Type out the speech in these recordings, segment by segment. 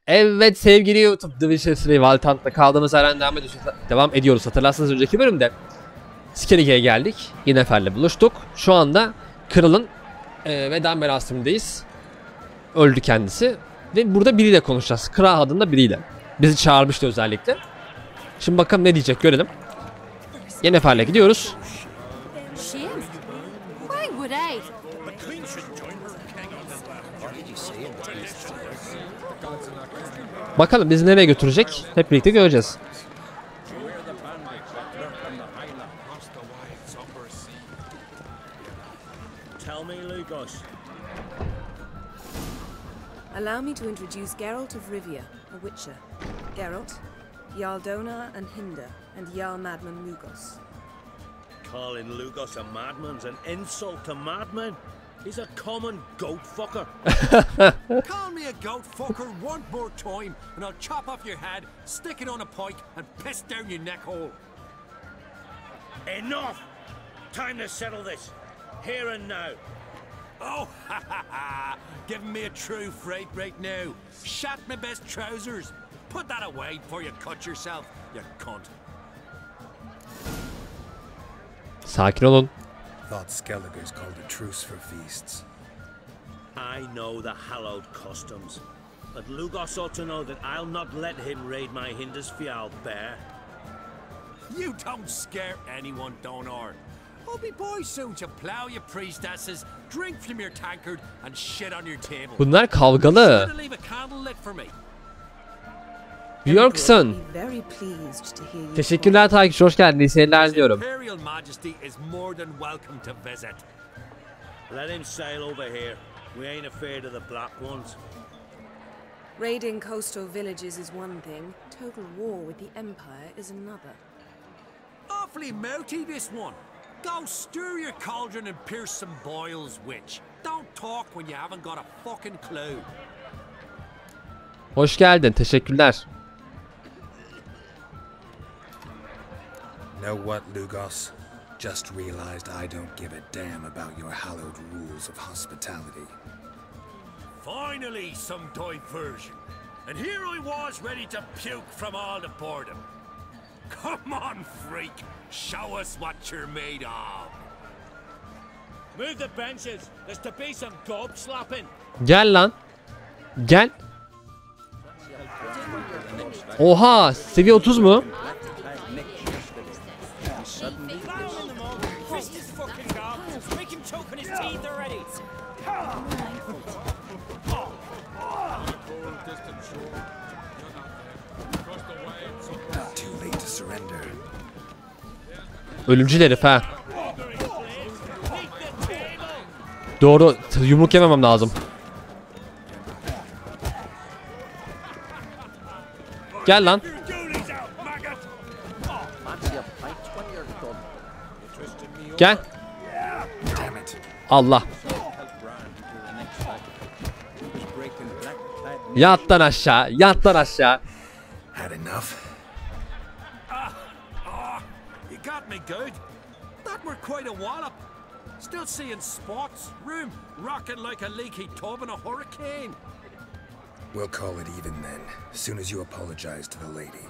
Evet sevgili YouTube, The Valtant'ta kaldığımız yerden devam ediyoruz. Hatırlarsanız önceki bölümde SİHİRLİ'ye geldik. Yennefer'le buluştuk. Şu anda kralın veda merasimindeyiz. Öldü kendisi. Ve burada biriyle konuşacağız. Kral adında biriyle. Bizi çağırmıştı özellikle. Şimdi bakalım ne diyecek görelim. Yennefer'le gidiyoruz. Bakalım bizi nereye götürecek? Hep birlikte göreceğiz. Allow me to introduce Geralt of Rivia, a witcher. Geralt, Jarl Dona and Hinder, and Jarl Madman Lugos. Calling Lugos a madman's an insult to madmen. He's a common goat fucker. Call me a goat fucker one more time, and I'll chop off your head, stick it on a pike, and piss down your neck hole. Enough! Time to settle this. Here and now. Oh, ha ha ha! Giving me a true fright right now. Shat my best trousers. Put that away before you cut yourself, you cunt. Sakin olun. Thought Skelliger's called a truce for feasts. I know the hallowed customs, but Lugos ought to know that I'll not let him raid my Hindisfial bear. You don't scare anyone, Donar. I'll be boy soon to plow your priestesses, drink from your tankard, and shit on your table. Bunlar kavgalı. Leave a candle lit for me. Yorkson. Teşekkürler takipçi, hoş geldin. İyi seyirler diyorum. Let him sail over here. We ain't afraid of the black ones. Raiding coastal villages is one thing. Total war with the Empire is another. Awfully mouthy this one. Go stir your cauldron and pierce some boils, witch. Don't talk when you haven't got a fucking clue. Hoş geldin. Teşekkürler. Know what, Lugos? Just realized I don't give a damn about your hallowed rules of hospitality. Finally, some diversion. And here I was ready to puke from all the boredom. Come on, freak. Show us what you're made of. Move the benches. There's to be some gob slapping. Gel lan. Gel. Oha, seviye 30 mu? Ölümcül herif ha. Doğru, yumruk yememem lazım. Gel lan. Gel. Allah. Yattan aşağı, yattan aşağı. Had enough. You got me good. That were quite a wallop. Still seeing spots. Room rocking like a leaky tub in a hurricane. We'll call it even then, as soon as you apologize to the lady.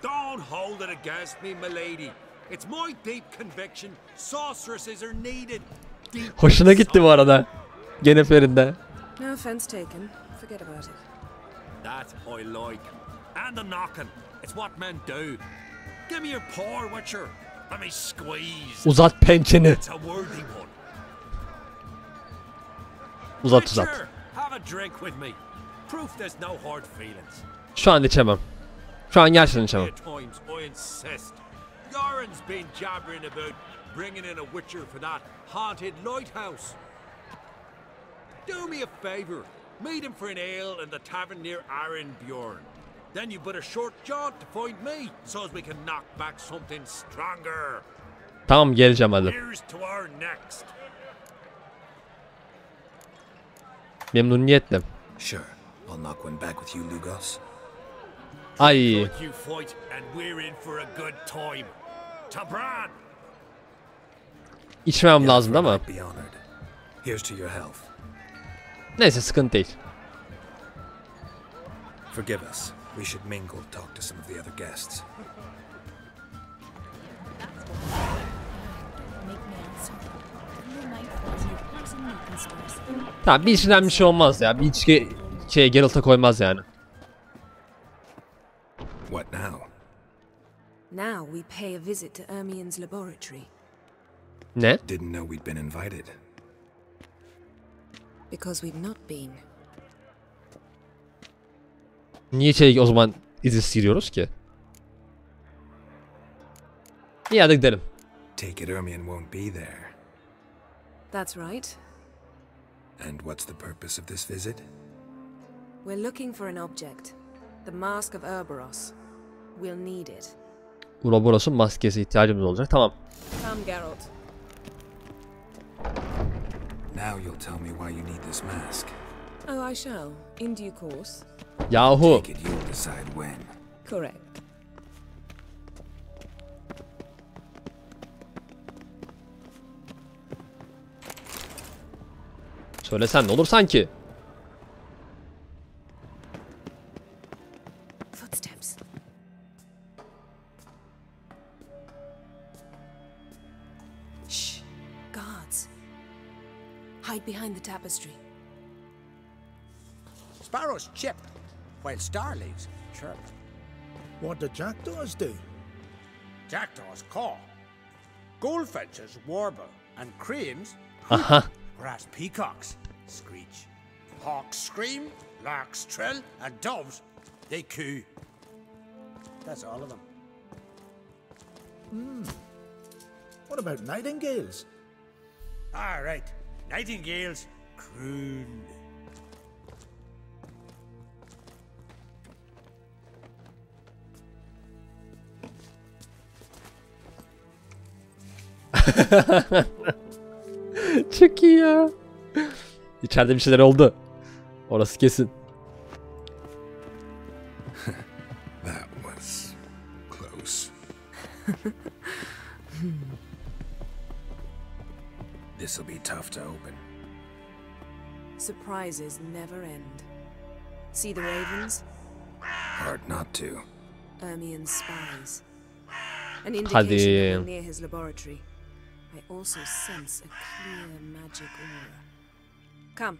Don't hold it against me, milady. It's my deep conviction sorceresses are needed. Hoşuna gitti bu arada. Yennefer'inde. No offense taken. Forget about it. That I like. And the knocking. It's what men do. Give me your paw, Witcher. Let me squeeze. Uzat pençeni. It's a worthy one. Uzat Witcher, uzat. have a drink with me. Proof there's no hard feelings. Şu an içemem. Şu an gerçekten içemem. Times I insist. Yoren's been jabbering about bringing in a Witcher for that haunted lighthouse. Do me a favor. Meet him for an ale in the tavern near Arenbjorn. Then you but a short jaunt to find me, so as we can knock back something stronger. Tamam, geleceğim hadi. Here's to our next. Memnuniyetle. Sure, I'll knock one back with you, Lugos. Ay. You fight, and we're in for a good time. Tabran. İçmem lazım değil mi? Here's to your health. Neyse, sıkıntı değil. Forgive us. We should mingle, talk to some of the other guests. Tamam, bir içinden bir şey olmaz ya. Bir içki Geralt'a koymaz yani. What now? Now we pay a visit to Ermien's laboratory. Ne? Didn't know we'd been invited. Because we've not been. Niye o zaman izinsiz giriyoruz ki? İyi, hadi gidelim. Take it Ermien won't be there. That's right. And what's the purpose of this visit? We're looking for an object. The mask of Ouroboros. We'll need it. Ouroboros'un maskesi ihtiyacımız olacak. Tamam. Come, Geralt. Now you'll tell me why you need this mask. Oh, I shall. In due course. Yahu. Take it you'll decide when. Correct. Söylesen ne olur sanki. Footsteps. Shh. Guards. Hide behind the tapestry. Sparrows chip, while starlings chirp. What do jackdaws do? Jackdaws caw. Goldfinches warble, and cranes, Aha. whereas peacocks screech. Hawks scream, larks trill, and doves, they coo. That's all of them. What about nightingales? All right, nightingales croon. Çok iyi ya. İçeride bir şeyler oldu. Orası kesin. That was close. This'll be tough to open. Surprises never end. See the ravens? Hard not to. Ermien's spies. An indication that we're near his laboratory. I also sense a clear magic aura. Come,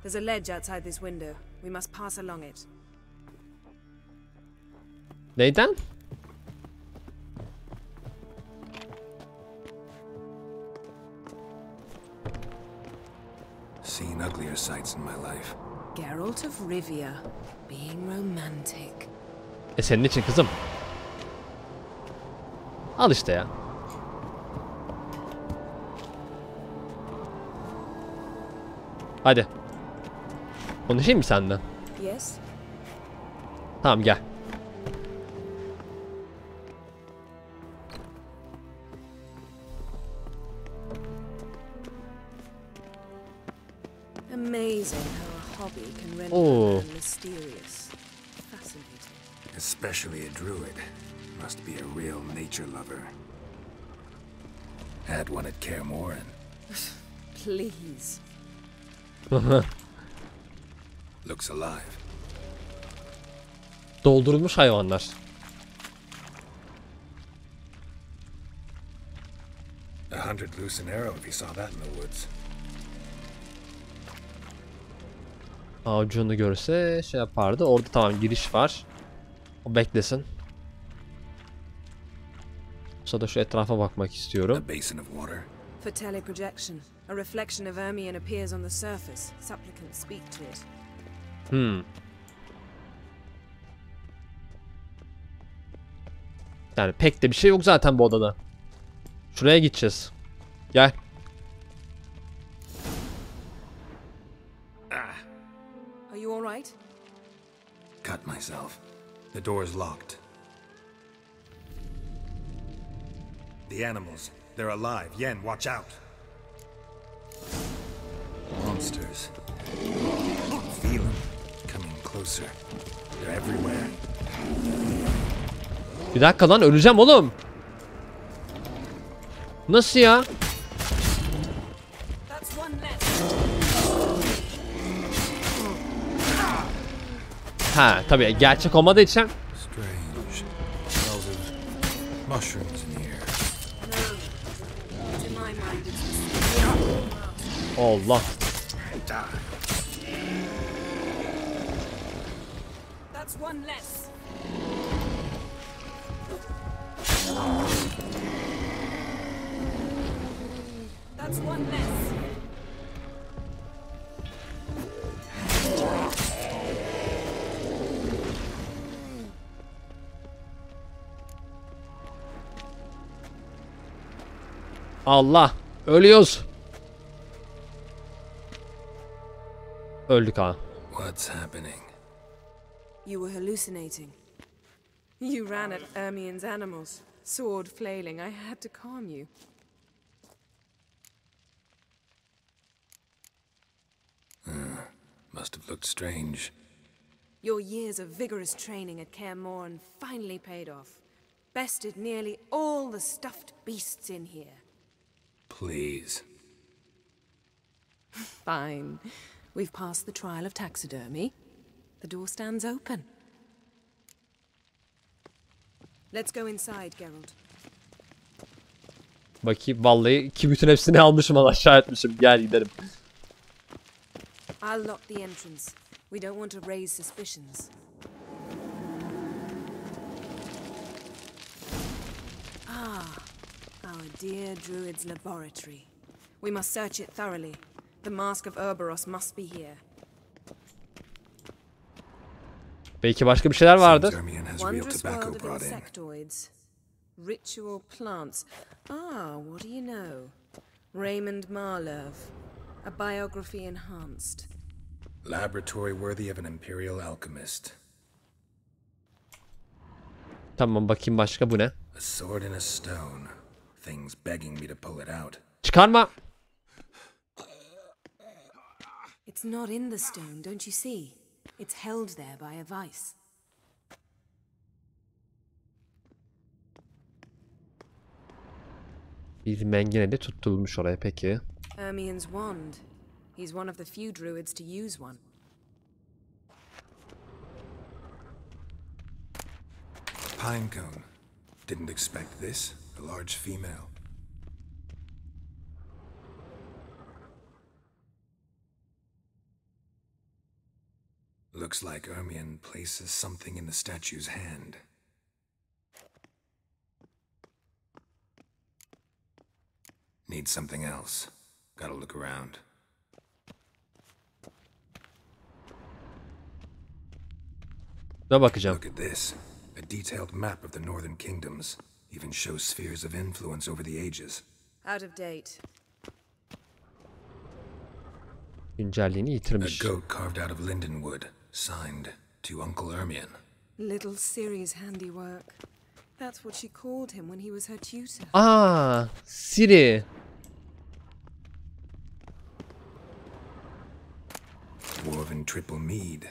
there's a ledge outside this window. We must pass along it. Neyden? Seen uglier sights in my life. Geralt of Rivia, being romantic. Senin için kızım. Al işte ya. Hadi. Konuşayım mı senden? Yes? Tamam, gel. Amazing how a hobby can render Oh. a man mysterious. Fascinating. Especially a druid. Must be a real nature lover. Had one at Kaer Morhen. Please. Looks alive. Doldurulmuş hayvanlar. A 100 loose an arrow if you saw that in the woods. Avucunu görse şey yapardı. Orada tamam, giriş var. O beklesin. Sonra şu etrafa bakmak istiyorum. A basin of water. For teleprojection, a reflection of Ermien appears on the surface. Supplicants speak to it. Yani pek de bir şey yok zaten bu odada. Şuraya gideceğiz. Gel. Are you all right? Cut myself. The door's locked. The animals. They're alive. Yen, watch out. Monsters. Feel them. Coming closer. They're everywhere. Bir dakika lan, öleceğim oğlum. Nasıl ya? That's one less. Ha tabii gerçek olmadığı için. Strange. Smells of mushrooms in here. To my mind, it's Allah. that's one less. That's one less. Allah. Ölüyoruz. Öldük ha. What's happening? You were hallucinating. You ran at Ermien's animals, sword flailing. I had to calm you. Must have looked strange. Your years of vigorous training at Kaer Morhen finally paid off. Bested nearly all the stuffed beasts in here. Please. Fine. We've passed the trial of taxidermy. The door stands open. Let's go inside, Geralt. Bakayım vallahi ki bütün hepsini almışım aşağı etmişim. Gel gidelim. I'll lock the entrance. We don't want to raise suspicions. Our dear druid's laboratory. We must search it thoroughly. The mask of Ouroboros must be here. Belki başka bir şeyler vardır. Seems Ermion has real Wondrous tobacco world of brought in. insectoids. Ritual plants. What do you know? Raymond Marlove. A biography enhanced. Laboratory worthy of an imperial alchemist. Tamam bakayım başka bu ne? A sword in a stone. Things begging me to pull it out. Çıkarma. It's not in the stone, don't you see? It's held there by a vice. Bir mengenede tutulmuş oraya peki. Ermien's wand. He's one of the few druids to use one. Pinecone. Didn't expect this. A large female. Looks like Ermion places something in the statue's hand. Need something else. Gotta look around. Ne bakacağım? Look at this. A detailed map of the northern kingdoms. Even shows spheres of influence over the ages. Out of date. Güncelliğini A yitirmiş. goat carved out of lindenwood. Signed to Uncle Ermion. Little Ciri's handiwork. That's what she called him when he was her tutor. Aa, Siri. Woven triple mead.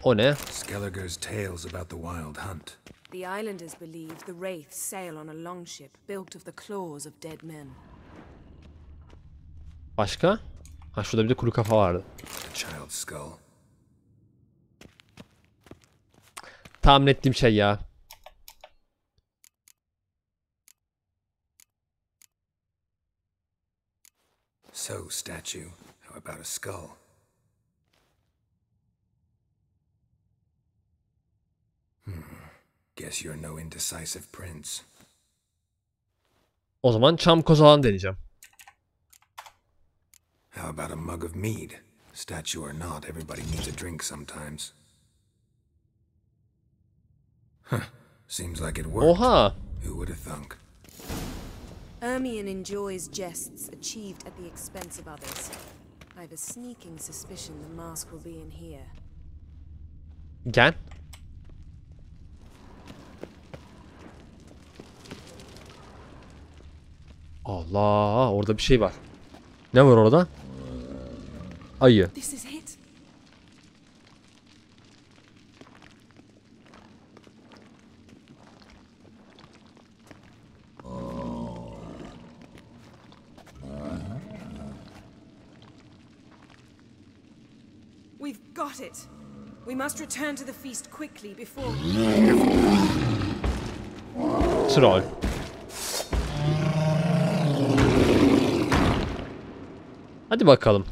O ne? Skelliger's tales about the wild hunt. The islanders believe the wraiths sail on a longship built of the claws of dead men. Başka? Ha şurada bir de kuru kafa vardı. A child's skull. Tahmin ettiğim şey ya. So, statue. How about a skull? Guess you're no indecisive prince. O zaman çam kozağını deneyeceğim. How about a mug of mead? Statue or not, everybody needs a drink sometimes. Huh. Seems like it worked. Oha. Who would have thunk? Ermion enjoys jests achieved at the expense of others. I have a sneaking suspicion the mask will be in here. Gel. Allah, orada bir şey var. Ne var orada? Ayı. This is it. We've got it. We must return to the feast quickly before... Troll. Hadi bakalım.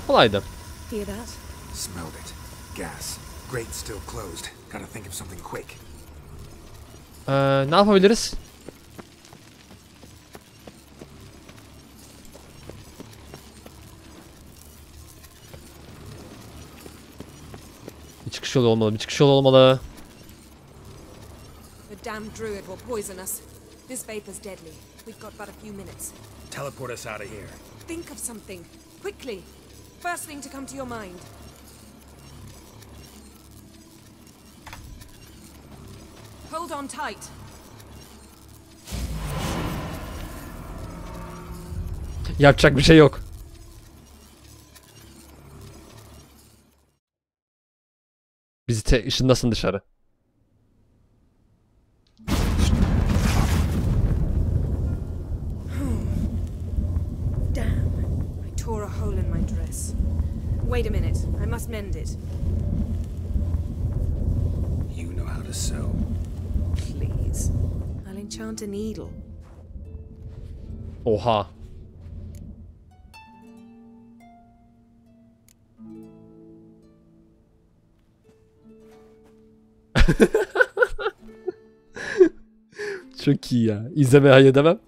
Kolaydı. Hear that? Smelled it. Gas. Grate still closed. Gotta think of something quick. Ne yapabiliriz? Bir çıkış yolu olmalı, bir çıkış yolu olmalı. The damned druid will poison us. This vapor's deadly. We've got but a few minutes. Teleport us out of here. Think of something. Quickly. First thing to come to your mind. Hold on tight. Yapacak bir şey yok. Bizi ışınlasın dışarı. Damn. I tore a hole in my dress. Wait a minute. I must mend it. You know how to sew. Please. I'll enchant a needle. Oha. Çok iyi ya. İzlemeye hayır demem.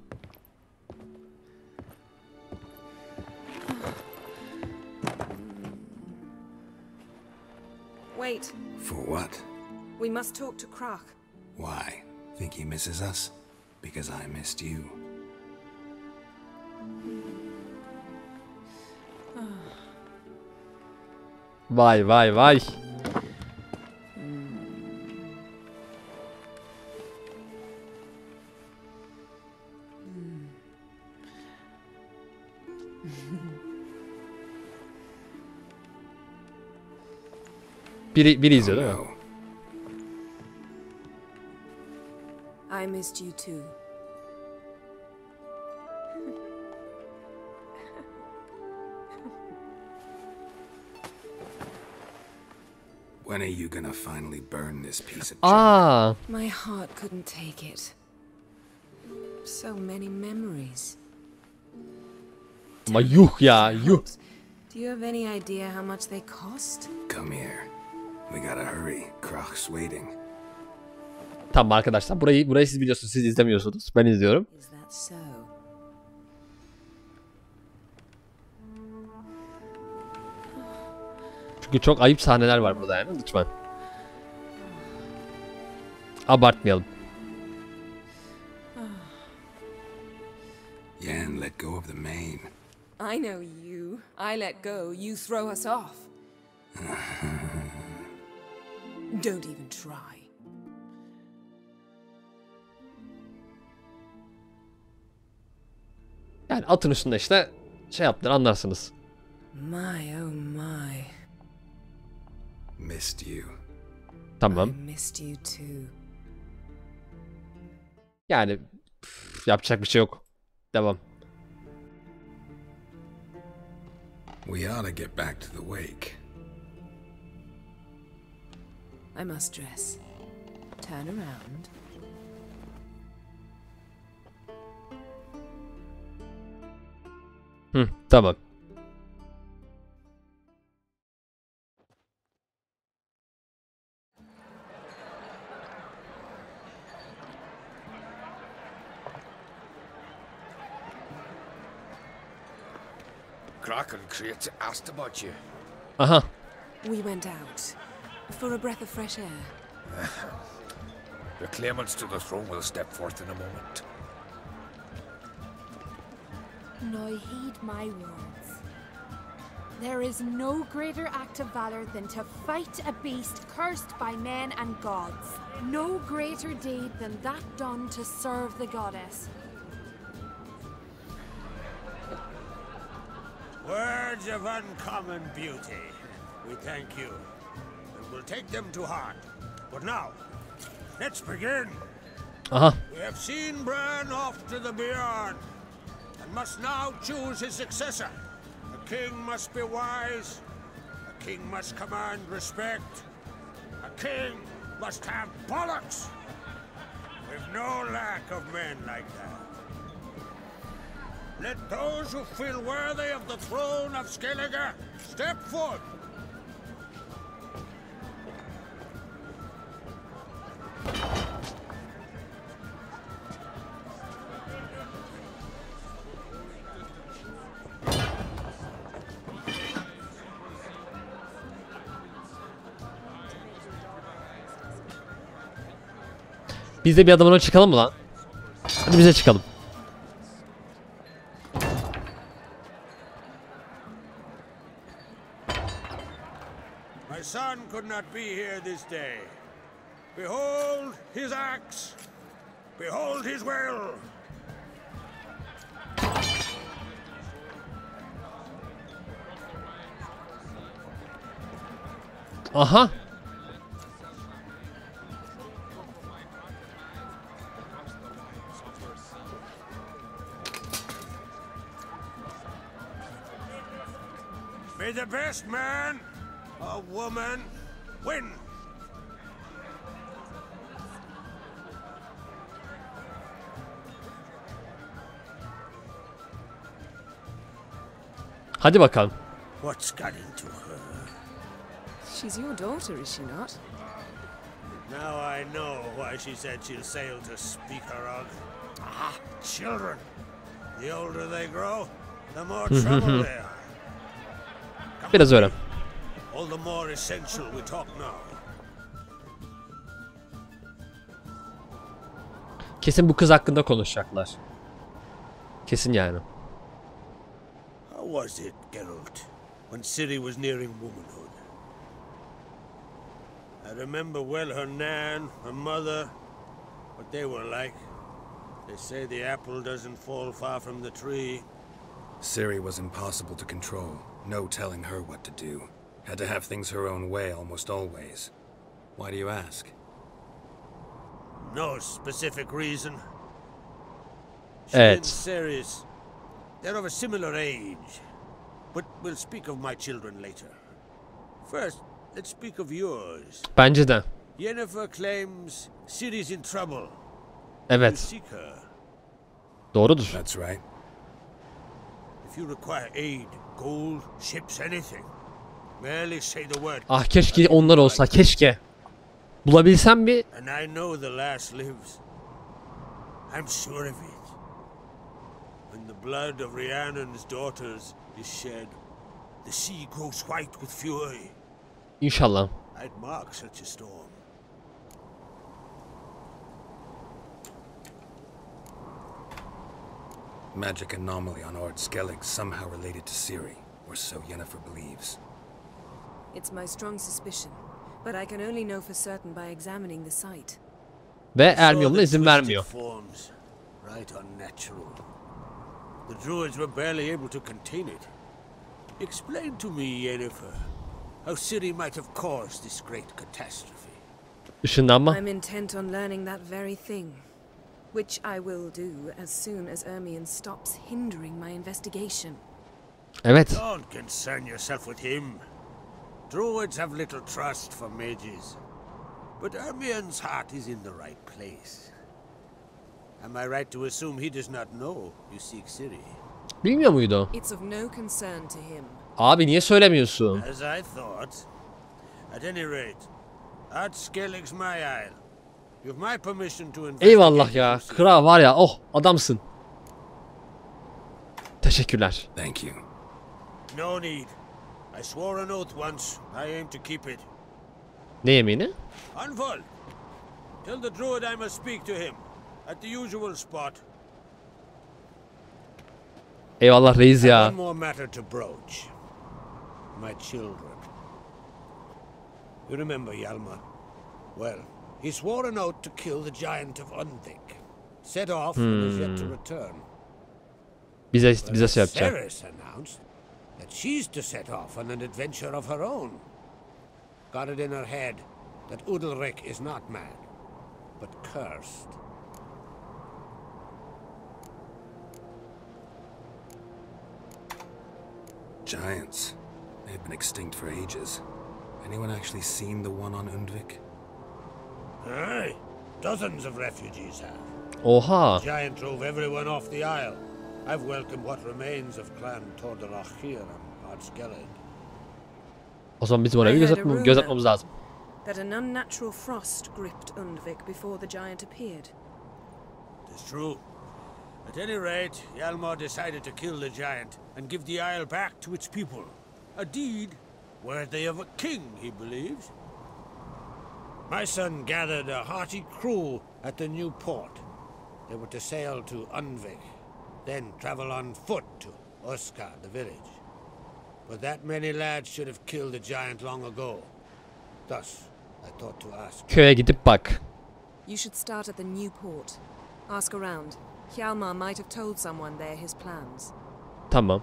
Wait. For what? We must talk to Croc. Why? Think he misses us? Because I missed you. Vay vay vay. Biri izliyor değil mi? I missed you too. When are you gonna finally burn this piece of junk? Aa, My heart couldn't take it. So many memories. ama yuh ya, yuh. Do you have any idea how much they cost? Come here. We gotta hurry. Croc's waiting. Tamam arkadaşlar, burayı siz biliyorsunuz, siz izlemiyorsunuz. Ben izliyorum. Is that so? Çünkü çok ayıp sahneler var burada yani, lütfen. Abartmayalım. Yan, let go of the mane. I know you. I let go, you throw us off. Don't even try. Yani atın üstünde işte şey yaptılar, anlarsınız. My oh my. Missed you. Tamam. I missed you too. Yani yapacak bir şey yok. Devam. We ought to get back to the wake. I must dress. Turn around. Tamam. Croc and Crate asked about you. Aha. We went out for a breath of fresh air. The claimants to the throne will step forth in a moment. Now heed my words. There is no greater act of valor than to fight a beast cursed by men and gods. No greater deed than that done to serve the goddess. Words of uncommon beauty. We thank you, and we'll take them to heart. But now, let's begin. We have seen Bran off to the beyond, and must now choose his successor. A king must be wise. A king must command respect. A king must have bollocks. We've no lack of men like that. Let those who feel worthy of the throne of Skellige step forth. Biz de bir adamına çıkalım mı lan? Hadi bize çıkalım. My son could not be here this day. Behold his axe. Behold his will. Aha. May the best man or woman win. Hadi bakalım. What's got into her? She's your daughter, is she not? Now I know why she said she'll sail to Speakerog. Ah, children. The older they grow, the more trouble they are. Biraz öyle. All the more essential we talk now. Kesin bu kız hakkında konuşacaklar. Kesin yani. How was it, Geralt, when Ciri was nearing womanhood? I remember well her nan, her mother, what they were like. They say the apple doesn't fall far from the tree. Ciri was impossible to control. No telling her what to do. Had to have things her own way almost always. Why do you ask? No specific reason. She Evet. and Ceres, they're of a similar age. But we'll speak of my children later. First, let's speak of yours. Bence de. Yennefer claims Ciri's in trouble. You Evet. seek her. Doğrudur. That's right. If you require aid, gold, ships, anything, merely say the word. Ah keşke onlar olsa. Keşke. Bulabilsem bir. And I know the lass lives. I'm sure of it. When the blood of Rhiannon's daughters is shed, the sea grows white with fury. İnşallah. I'd mark such a storm. Magic anomaly on Ord Skellig somehow related to Ciri, or so Yennefer believes. It's my strong suspicion, but I can only know for certain by examining the site. Ve Ermion'la izin vermiyor. Forms, right unnatural. The druids were barely able to contain it. Explain to me, Yennefer, how Ciri might have caused this great catastrophe. Işınlanma. I'm intent on learning that very thing, which I will do as soon as Ermion stops hindering my investigation. Evet. Don't concern yourself with him. Druids have little trust for mages. But Ermion's heart is in the right place. Am I right to assume he does not know you seek Ciri? Bilmiyor muydu? It's of no concern to him. Abi niye söylemiyorsun? As I thought. At any rate, Ard Skellig's my isle. You've my permission to investigate. Eyvallah ya. Kral var ya. Oh adamsın. Teşekkürler. Thank you. No need. I swore an oath once. I aim to keep it. Ne yemini? Unfold. Tell the druid I must speak to him. At the usual spot. Eyvallah reis ya. One more matter to broach. my children. You remember Hjalmar? Well, he swore an oath to kill the giant of Unvik. Set off and is yet to return. Bize şey yapacak. Ceres announced that she's to set off on an adventure of her own. Got it in her head that Udalric is not mad, but cursed. Giants. They've been extinct for ages. Anyone actually seen the one on Undvik? Aye, dozens of refugees have. Oha. The giant drove everyone off the isle. I've welcomed what remains of Clan Tordorachir and Ardskellig. O zaman bizim oraya göz atmamız lazım. That an unnatural frost gripped Undvik before the giant appeared. It's true. At any rate, Hjalmar decided to kill the giant and give the isle back to its people. A deed worthy of a king, he believes. My son gathered a hearty crew at the new port. They were to sail to Undvik, then travel on foot to Oskar, the village. But that many lads should have killed the giant long ago. Thus, I thought to ask. Köye gidip bak. You should start at the new port. Ask around. Hjalmar might have told someone there his plans. Tamam.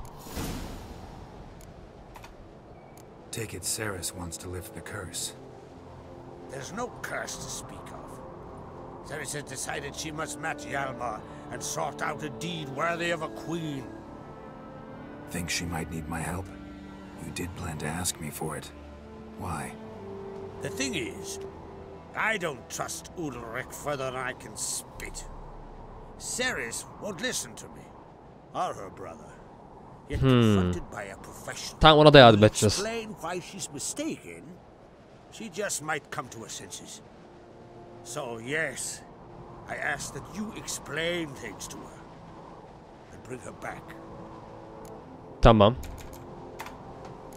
Take it Ceres wants to lift the curse. There's no curse to speak of. Ceres has decided she must match Hjalmar and sort out a deed worthy of a queen. Think she might need my help? You did plan to ask me for it. Why? The thing is, I don't trust Udalric further than I can spit. Ceres won't listen to me, or her brother. Yet confronted by a professional Tam ona da yardım who will edeceğiz. explain why she's mistaken, she just might come to her senses. So yes, I ask that you explain things to her and bring her back. Tamam.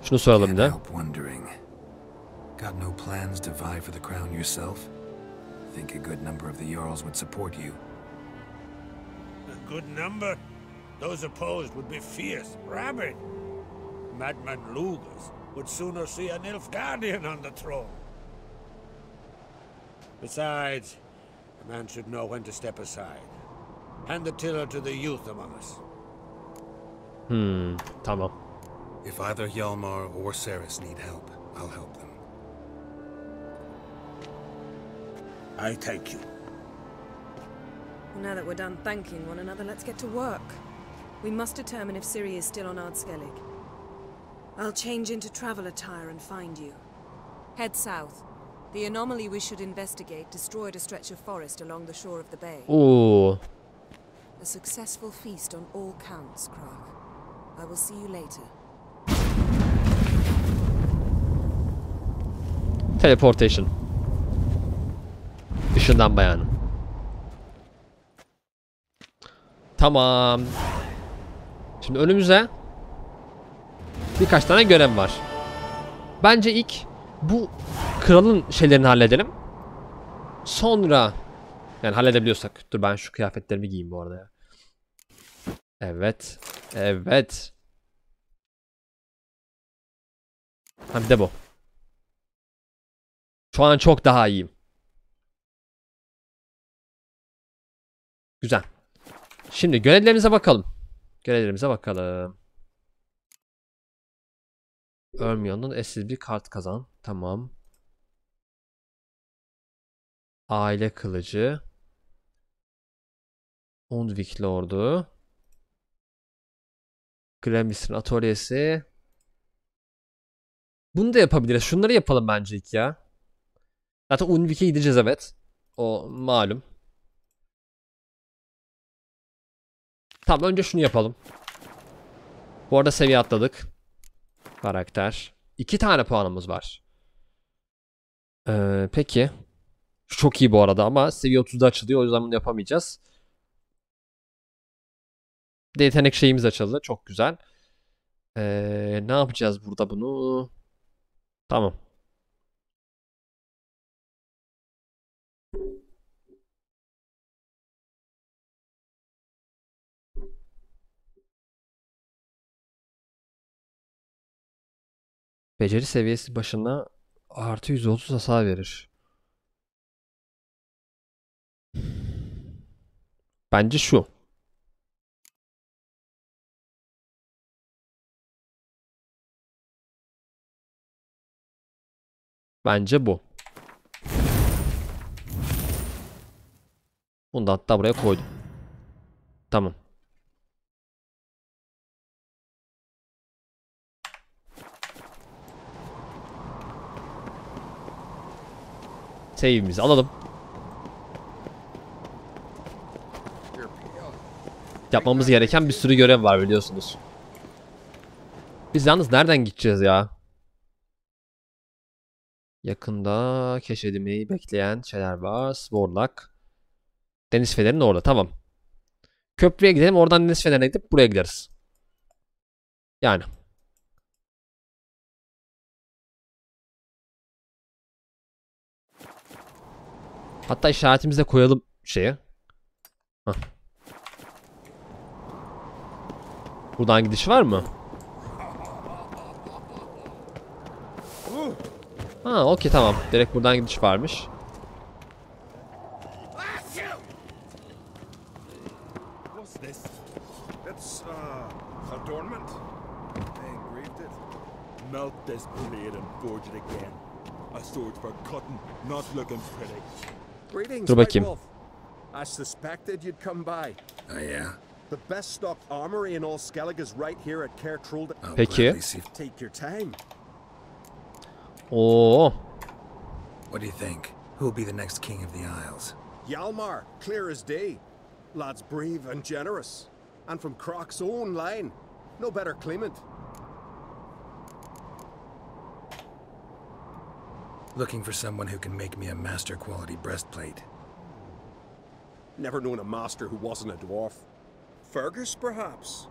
Şunu soralım Can't da. help wondering. Got no plans to vie for the crown yourself? Think a good number of the Jarls would support you. A good number? Those opposed would be fierce, rabid. Madman Lugas would sooner see an Nilfgaardian on the throne. Besides, a man should know when to step aside. Hand the tiller to the youth among us. Tamam. If either Hjalmar or Ceres need help, I'll help them. I thank you. Well, now that we're done thanking one another, let's get to work. We must determine if Ciri is still on Ardskellig. I'll change into travel attire and find you. Head south. The anomaly we should investigate destroyed a stretch of forest along the shore of the bay. Oo. A successful feast on all counts, Krag. I will see you later. Teleportation. Işınlanma yani. Tamam. Şimdi önümüze birkaç tane görev var. Bence ilk bu kralın şeylerini halledelim. Sonra yani halledebiliyorsak. Dur ben şu kıyafetlerimi giyeyim bu arada ya. Evet. Evet. Ha bir de bu. Şu an çok daha iyiyim. Güzel. Şimdi görevlerimize bakalım. Görevlerimize bakalım. Örmiyon'dan eşsiz bir kart kazan. Tamam. Aile kılıcı. Undvik Lord'u. Gramis'in atölyesi. Bunu da yapabiliriz. Şunları yapalım bence ilk ya. Zaten Undvik'e gideceğiz evet. O malum. Tamam önce şunu yapalım. Bu arada seviye atladık. Karakter. 2 tane puanımız var. Peki. Şu çok iyi bu arada ama seviye 30'da açılıyor. O yüzden bunu yapamayacağız. Bir de yetenek şeyimiz açıldı. Çok güzel. Ne yapacağız burada bunu? Tamam. Beceri seviyesi başına artı 130 hasar verir. Bence şu. Bence bu. Bunu da hatta buraya koydum. Tamam. Save'imizi alalım. Yapmamız gereken bir sürü görev var biliyorsunuz. Biz yalnız nereden gideceğiz ya? Yakında keşfedilmeyi bekleyen şeyler var. Svorlak. Deniz fenerinin orada. Tamam. Köprüye gidelim. Oradan deniz fenerine gidip buraya gideriz. Yani. Hatta işaretimizi de koyalım şeye. Hah. Buradan gidiş var mı? Ha, okey tamam. Direkt buradan gidiş varmış. What's this? It's adornment. They engraved it. Melt this blade and forge it again. A sword for cutting, not looking pretty. Greetings, Dur bakayım. White Wolf. I suspected you'd come by. Oh yeah? The best stocked armory in all Skellig is right here at Caer Trolde. I'll Peki. gladly see. Take your time. Oo. What do you think? Who'll be the next king of the Isles? Hjalmar, clear as day. Lad's brave and generous. And from Croc's own line. No better claimant. Looking for someone who can make me a master quality breastplate. Never known a master who wasn't a dwarf. Fergus, perhaps?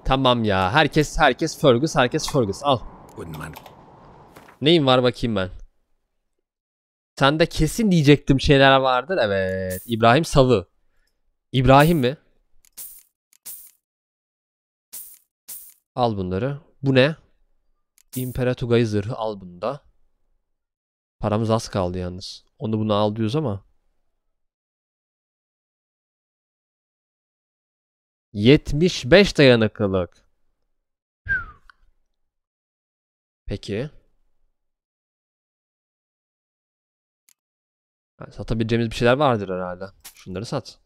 Tamam ya. Herkes Fergus. Al. Wouldn't mind. Neyim var bakayım ben. Sende kesin diyecektim şeyler vardır. Evet. İbrahim Savı. İbrahim mi? Al bunları. Bu ne? İmperatugayı zırhı al bunu da. Paramız az kaldı yalnız. Onu bunu al diyoruz ama. 75 dayanıklılık. Peki. Yani satabileceğimiz bir şeyler vardır herhalde. Şunları sat.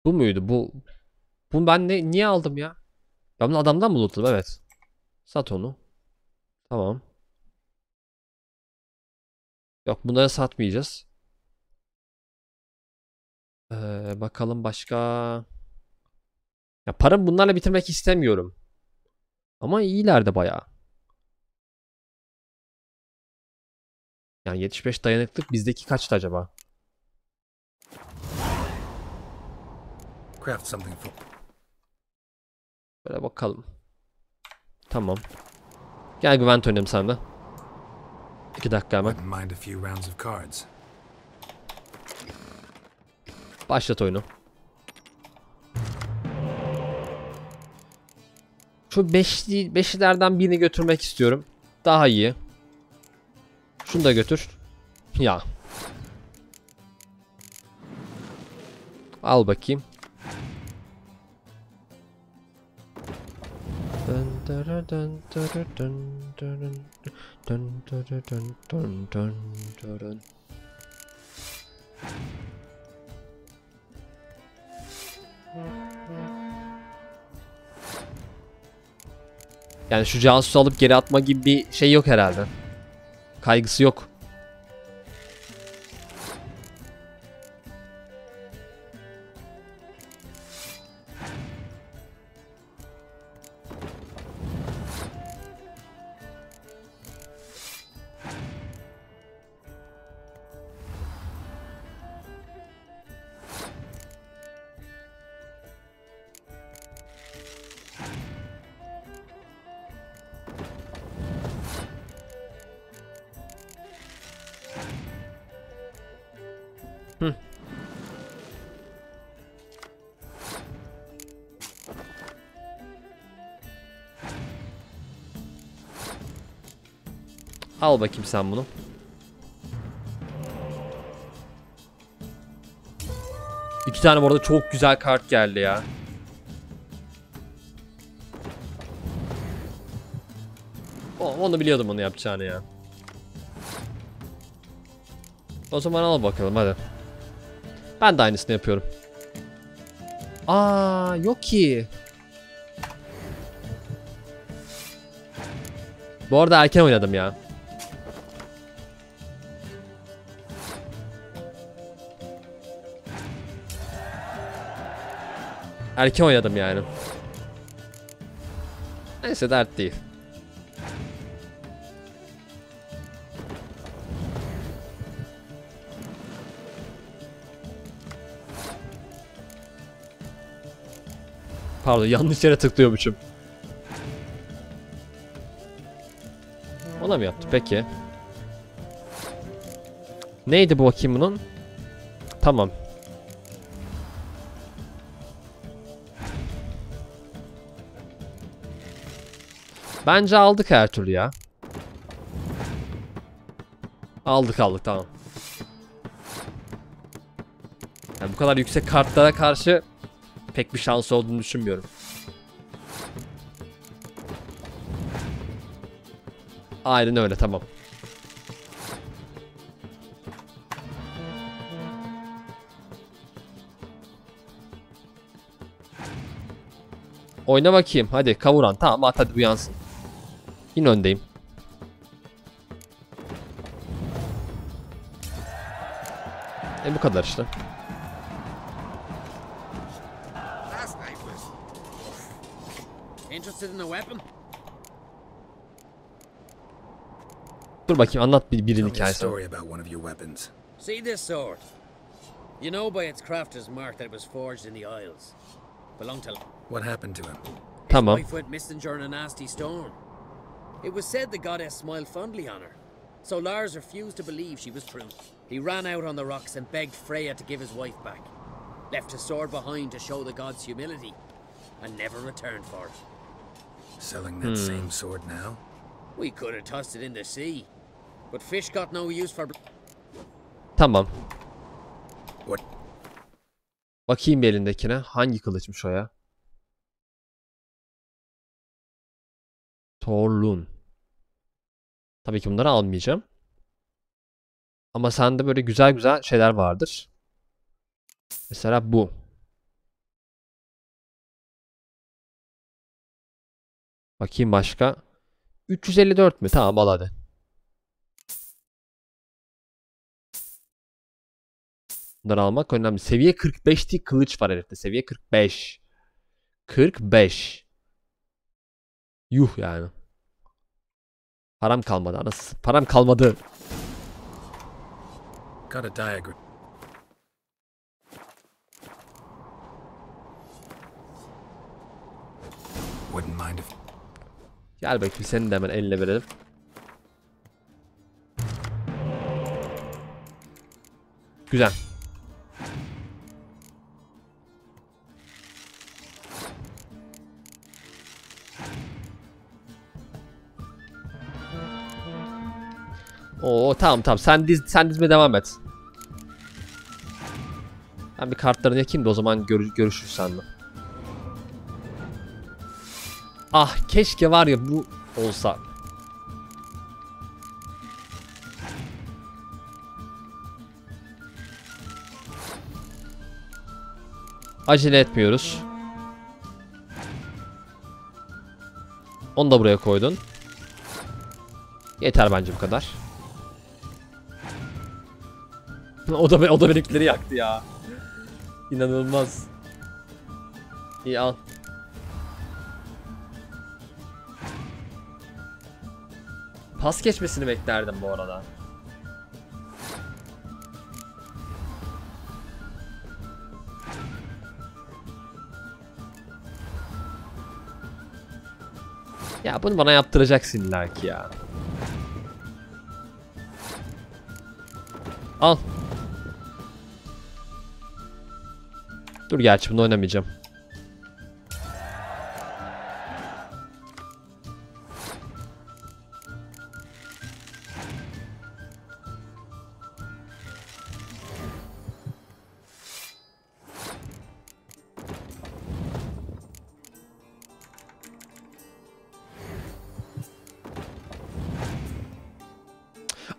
Bu muydu? Bunu ben niye aldım ya? Ben bunu adamdan mı lootladım? Evet. Sat onu. Tamam. Yok, bunları satmayacağız. Bakalım başka. Ya paramı bunlarla bitirmek istemiyorum. Ama iyiler de bayağı. Yani 75 dayanıklık bizdeki kaçtı acaba? Craft something for. Böyle bakalım. Tamam. Gel güvent oynayalım sen de. 2 dakika hemen. Wouldn't mind a few rounds of cards. Başlat oyunu. Şu beşlilerden birini götürmek istiyorum. Daha iyi. Şunu da götür. Ya. Al bakayım. Yani şu casusu alıp geri atma gibi bir şey yok herhalde. Kaygısı yok. Al bakayım sen bunu. İki tane bu arada çok güzel kart geldi ya. Onu biliyordum onu yapacağını ya. O zaman al bakalım hadi. Ben de aynısını yapıyorum. Aa yok ki. Bu arada erken oynadım ya. Erken oynadım yani. Neyse dert değil. Pardon yanlış yere tıklıyormuşum. Ona mı yaptı peki? Neydi bu bakayım bunun? Tamam. Bence aldık her türlü ya. Aldık tamam. Yani bu kadar yüksek kartlara karşı pek bir şans olduğunu düşünmüyorum. Aynen öyle tamam. Oyna bakayım hadi kavuran tamam at hadi uyansın. Yine öndeyim. Bu kadar işte. Dur bakayım anlat birinin hikayesi. See this sword? You know by its crafter's mark that it was forged in the Isles. Belonged to... What happened to him? Tamam. His wife went missing during a nasty storm. It was said the goddess smiled fondly on her, so Lars refused to believe she was true. He ran out on the rocks and begged Freya to give his wife back. Left his sword behind to show the gods humility, and never returned for it. Selling that same sword now? We could have tossed it in the sea, but fish got no use for... Tamam. What? Bakayım bir elindekine. Hangi kılıçmış o ya? Torlun. Tabii ki bunları almayacağım. Ama sende böyle güzel güzel şeyler vardır. Mesela bu. Bakayım başka. 354 mü? Tamam al hadi. Bunları almak önemli. Seviye 45'ti kılıç var herifte. Seviye 45. 45. Yuh yani. Param kalmadı anasını. Param kalmadı. Got a diagram. Wouldn't mind if... Gel bakayım seni de hemen eline verelim. Güzel. Oo tamam sen dizme devam et. Ben bir kartlarını yakayım da o zaman görüşürüz seninle. Ah keşke var ya bu olsa. Acele etmiyoruz. Onu da buraya koydun. Yeter bence bu kadar. O da benimkileri yaktı ya. İnanılmaz. İyi al. Pas geçmesini beklerdim bu arada. Ya bunu bana yaptıracaksın illa ki ya. Al. Dur gerçi bunu oynamayacağım.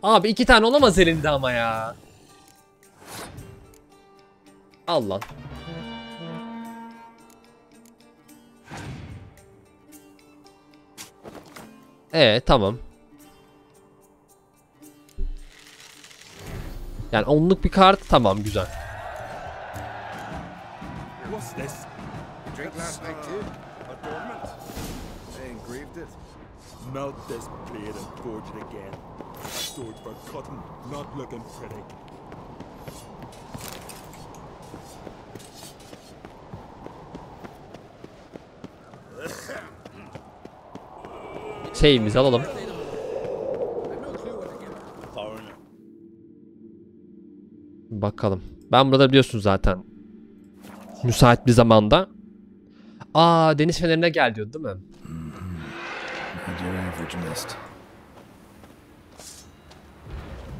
Abi 2 tane olamaz elinde ama ya. Al lan. Tamam. Yani 10'luk bir kart, tamam, güzel. What's this? Drink last night too. Adornment. They engraved it. Melt this blade and forge it again. A sword for cutting, not looking pretty. Şeyimizi alalım. Bakalım. Ben burada biliyorsun zaten. Müsait bir zamanda. Deniz fenerine gel diyor değil mi?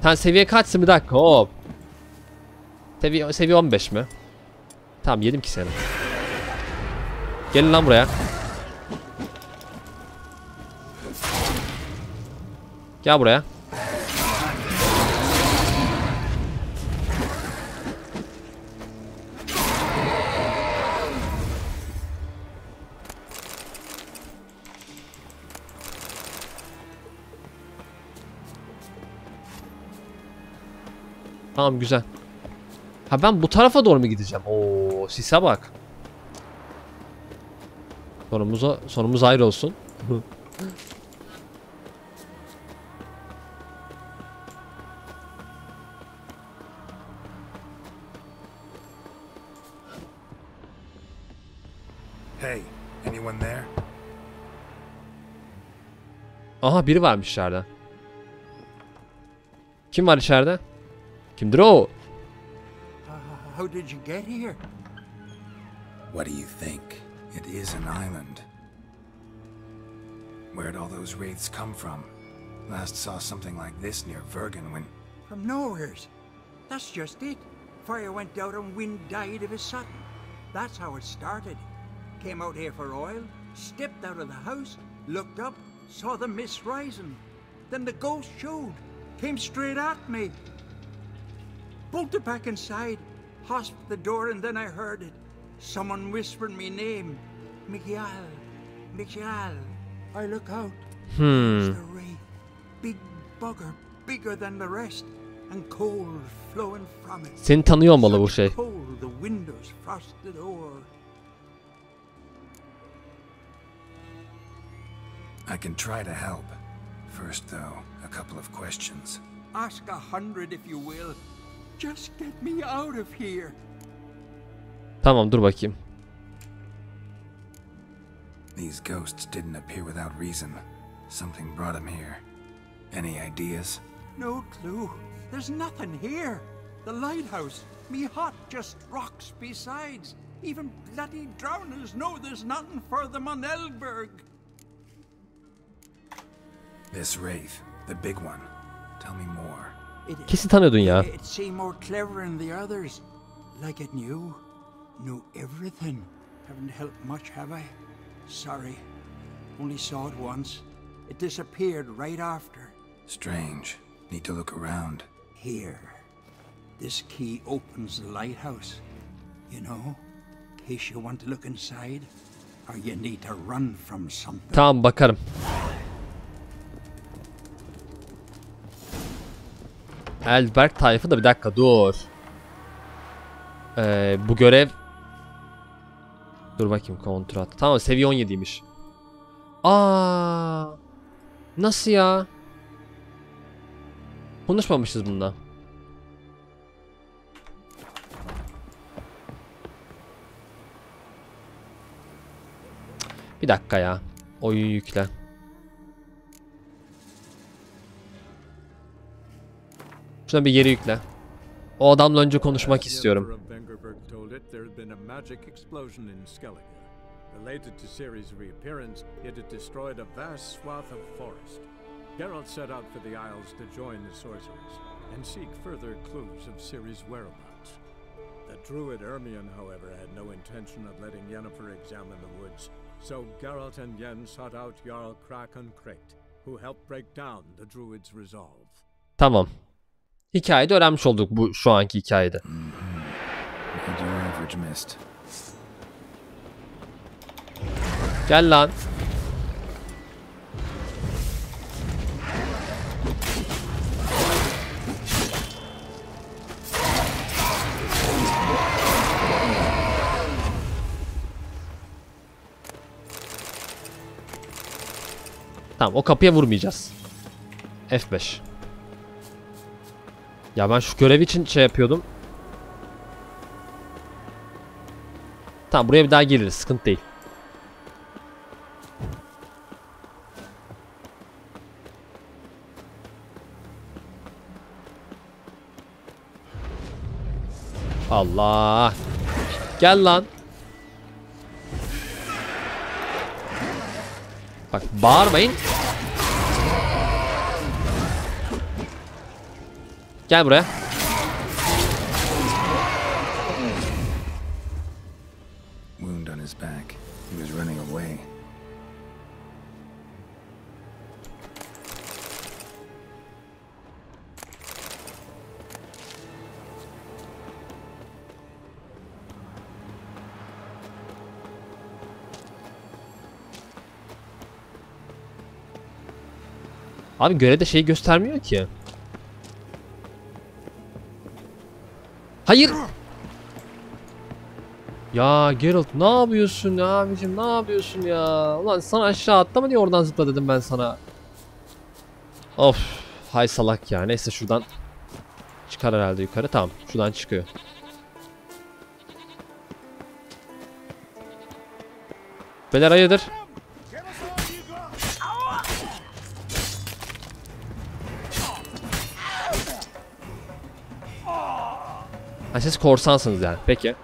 Sen seviye kaçsın, bir dakika, hop. Seviye 15 mi? Tamam, yedim ki seni. Gelin lan buraya. Gel buraya. Tamam, güzel. Ha, ben bu tarafa doğru mu gideceğim? Oo, sise bak. Sonumuz ayrı olsun. Hey, anyone there? Aha, biri varmış içeride. Kim var içeride? Kimdir o? How did you get here? What do you think? It is an island. Where'd all those wraiths come from? Last saw something like this near Vergen when... From nowheres. That's just it. Fire went out and wind died of a sudden. That's how it started. Came out here for oil, stepped out of the house, looked up, saw the mist rising. Then the ghost showed, came straight at me. Bolted back inside, hosped the door, and then I heard it. Someone whispered me name. Miguel. Miguel. I look out. There's the wraith. Big bugger, bigger than the rest. And cold flowing from it. Seni tanıyor olmalı bu şey. Cold, the windows frosted o'er. I can try to help. First, though, a couple of questions. Ask 100 if you will. Just get me out of here. Tamam, dur bakayım. These ghosts didn't appear without reason. Something brought them here. Any ideas? No clue. There's nothing here. The lighthouse, me hut, just rocks besides. Even bloody drowners know there's nothing for them on Elberg. This wraith, the big one. Tell me more. Kesin tanıyordun ya. It seemed more clever than the others. Like it knew everything. Haven't helped much, have I? Sorry. Only saw it once. It disappeared right after. Strange. Need to look around. Here. This key opens the lighthouse. You know, in case you want to look inside, or you need to run from something. Tamam, bakarım. Elberg tayfı da, bir dakika dur. Bu görev... Dur bakayım, kontrat. Tamam, seviye 17'ymiş. Nasıl ya? Konuşmamışız bunda. Bir dakika ya. Oyun yükle. Şuna bir geri yükle. O adamla önce konuşmak istiyorum. Related to Ciri's reappearance, it had destroyed a vast swath of forest. Geralt set out for the Isles to join the sorcerers and seek further clues of Ciri's whereabouts. The druid Ermion, however, had no intention of letting Yennefer examine the woods, so Geralt and Yen sought out Jarl Kraken Crate, who helped break down the druid's resolve. Tamam. Hikayede öğrenmiş olduk bu şu anki hikayede. Gel lan. Tamam, o kapıya vurmayacağız. F5. Ya ben şu görev için şey yapıyordum. Tamam, buraya bir daha geliriz, sıkıntı değil. Allah. Gel lan. Bak, bağırmayın. Gel buraya. Wound on his back. He was running away. Abi görevde şeyi göstermiyor ki. Hayır. Ya Geralt, ne yapıyorsun ya abicim, ne yapıyorsun ya? Ulan sana aşağı atlama diye oradan zıpla dedim ben sana. Of, hay salak ya. Neyse, şuradan çıkar herhalde yukarı. Tamam, şuradan çıkıyor. Beyler hayırdır? Ha, siz korsansınız yani. Peki.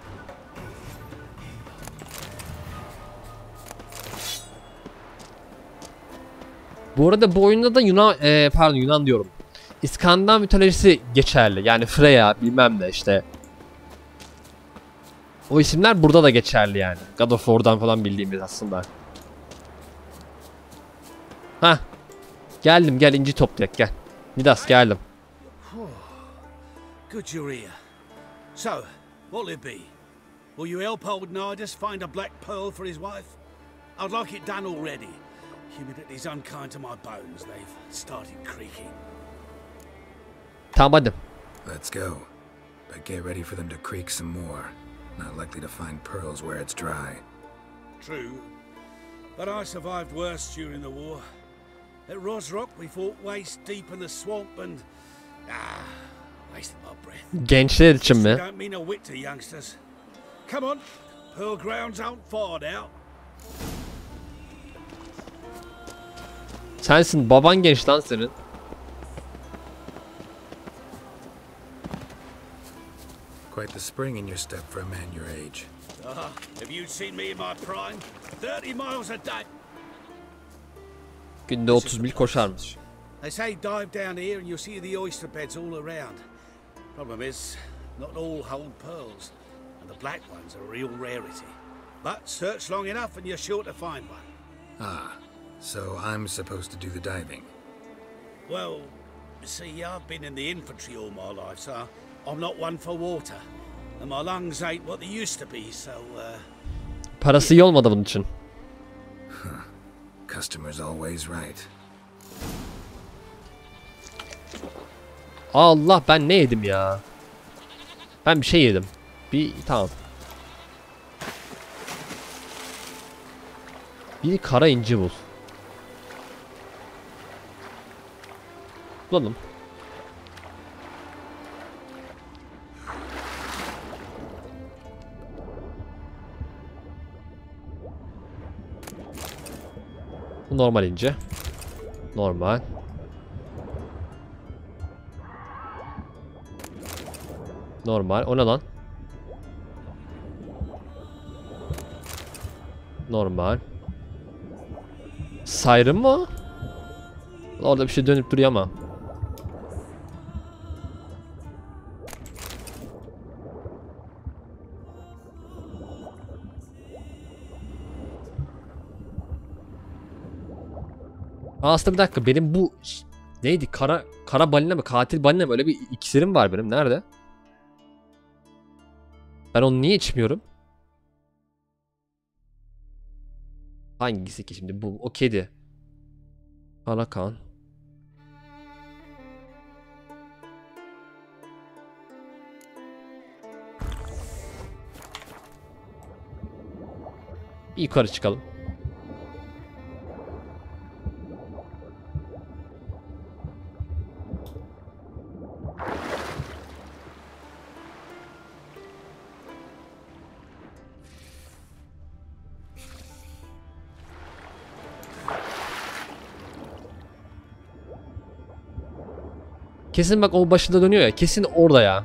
Bu arada bu oyunda da Yunan diyorum. İskandinav mitolojisi geçerli. Yani Freya bilmem ne işte. O isimler burada da geçerli yani. God of War'dan falan bildiğimiz aslında. Hah. Geldim, gel inci toplayak gel. Midas geldim. Good you're here. So, what'll it be? Will you help old Nidus find a black pearl for his wife? I'd like it done already. Humidity's unkind to my bones. They've started creaking. Tamam hadi. Let's go. But get ready for them to creak some more. Not likely to find pearls where it's dry. True. But I survived worse during the war. At Rosrock we fought waist deep in the swamp and... wasted my breath. Gençler için mi? Don't mean a whit to youngsters. Come on. Pearl grounds aren't far now. Sensin, baban genç lan senin. Quite the spring in your step for a man your age. Have you seen me in my prime? 30 miles a day. Günde 30 mil koşarmış. They say dive down here and you'll see the oyster beds all around. Problem is, not all hold pearls, and the black ones are a real rarity. But search long enough and you're sure to find one. Ah, so I'm supposed to do the diving. Well, see, I've been in the infantry all my life, so I'm not one for water. And my lungs ain't what they used to be, so... Parası iyi olmadı bunun için. Customer's always right. Allah, ben ne yedim ya? Ben bir şey yedim. Tamam. Bir kara inci bul. Bulalım. Bu normal ince. Normal. Normal. O ne lan? Normal. Siren mı o? Orada bir şey dönüp duruyor ama. Aslında bir dakika, benim bu Neydi? Kara balina mı? Katil balina mı? Öyle bir iksirim var benim. Nerede? Ben onu niye içmiyorum? Hangisi ki şimdi? Bu. O kedi. Alakan. Bir yukarı çıkalım. Kesin bak o başında dönüyor ya. Kesin orada ya.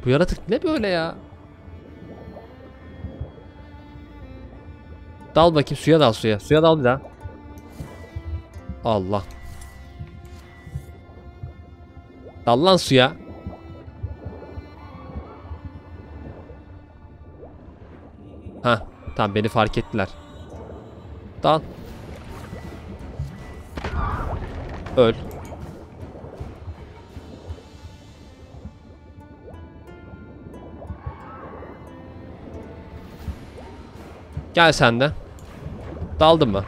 Bu yaratık ne böyle ya? Dal bakayım, suya dal, suya. Suya dal bir daha. Allah. Dal lan suya. Ha, tamam, beni fark ettiler. Dal. Öl. Gel sen de. Daldın mı?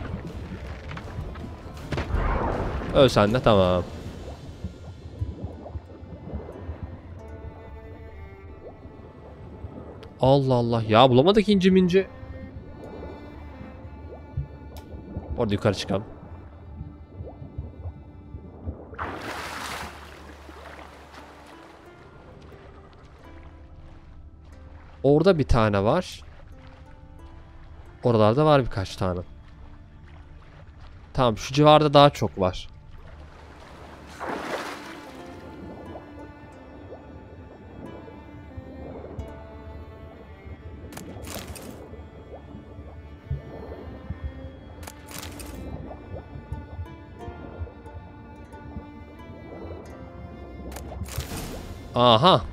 Öl sen de, tamam. Allah Allah ya, bulamadık inci minci. Orada yukarı çıkalım. Orada bir tane var. Oralarda var birkaç tane. Tamam, şu civarda daha çok var. Aha.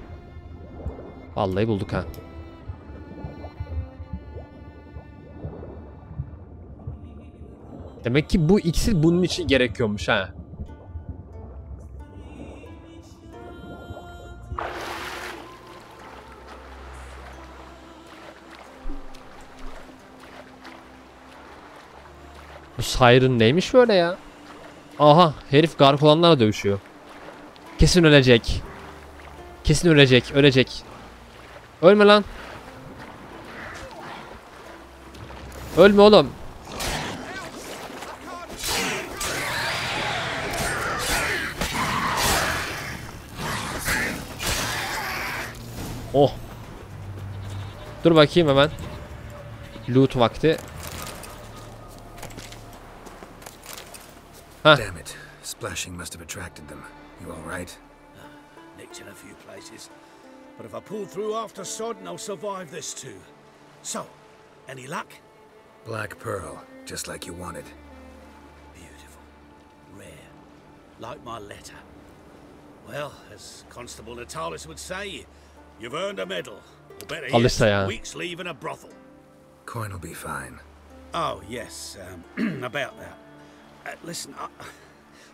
Vallahi bulduk ha. Demek ki bu iksir bunun için gerekiyormuş ha. Bu Siren neymiş böyle ya? Aha, herif gargolanlarla dövüşüyor. Kesin ölecek. Kesin ölecek, ölecek. Ölme lan. Ölme oğlum. Oh. Dur bakayım hemen. Loot vakti. Ha. Damn it. Splashing must have attracted them. You all right? Nicked in a few places. But if I pull through after sodden, I'll survive this too. So, any luck? Black pearl, just like you wanted. Beautiful. Rare. Like my letter. Well, as Constable Natalis would say, you've earned a medal. Or better yet, a week's leave in a brothel. Coin will be fine. Oh, yes, about that. Listen,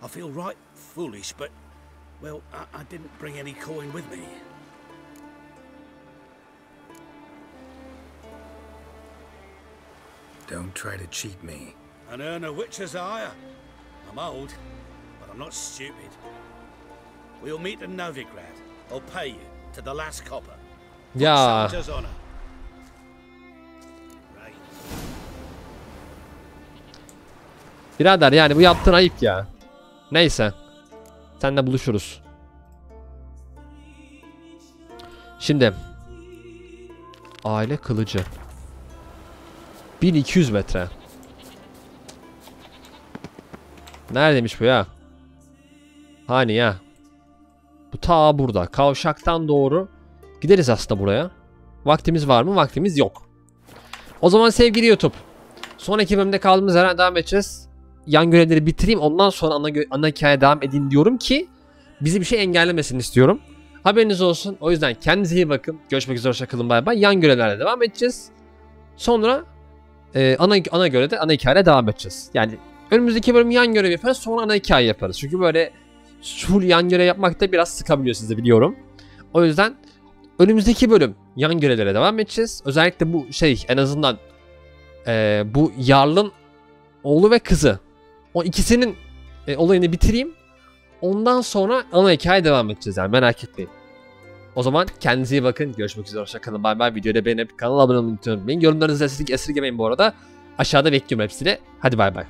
I feel right foolish, but, well, I didn't bring any coin with me. Don't try to cheat me. And earn a witcher's hire. I'm old, but I'm not stupid. We'll meet in Novigrad. I'll pay you to the last copper. Ya. Soldier's honor. Right. Birader yani bu yaptığın ayıp ya. Neyse. Seninle buluşuruz. Şimdi. Aile kılıcı. 1200 metre. Neredeymiş bu ya? Hani ya? Bu ta burada. Kavşaktan doğru gideriz aslında buraya. Vaktimiz var mı? Vaktimiz yok. O zaman sevgili YouTube, sonraki bölümde kaldığımız yerden devam edeceğiz. Yan görevleri bitireyim. Ondan sonra ana hikayeye devam edin diyorum ki bizi bir şey engellemesin istiyorum. Haberiniz olsun. O yüzden kendinize iyi bakın. Görüşmek üzere. Hoşça kalın. Bay bay. Yan görevlerle devam edeceğiz. Sonra Ana göre de ana hikayeyle devam edeceğiz. Yani önümüzdeki bölüm yan görev yaparız, sonra ana hikaye yaparız. Çünkü böyle full yan görev yapmak da biraz sıkabiliyor, sizi biliyorum. O yüzden önümüzdeki bölüm yan görevlere devam edeceğiz. Özellikle bu en azından bu Jarl'ın oğlu ve kızı, o ikisinin olayını bitireyim. Ondan sonra ana hikaye devam edeceğiz, yani merak etmeyin. O zaman kendinize iyi bakın. Görüşmek üzere. Hoşça kalın. Bay bay. Videoyu da beğenip kanala abone olmayı unutmayın. Yorumlarınızı esirgemeyin bu arada. Aşağıda bekliyorum hepsini. Hadi bay bay.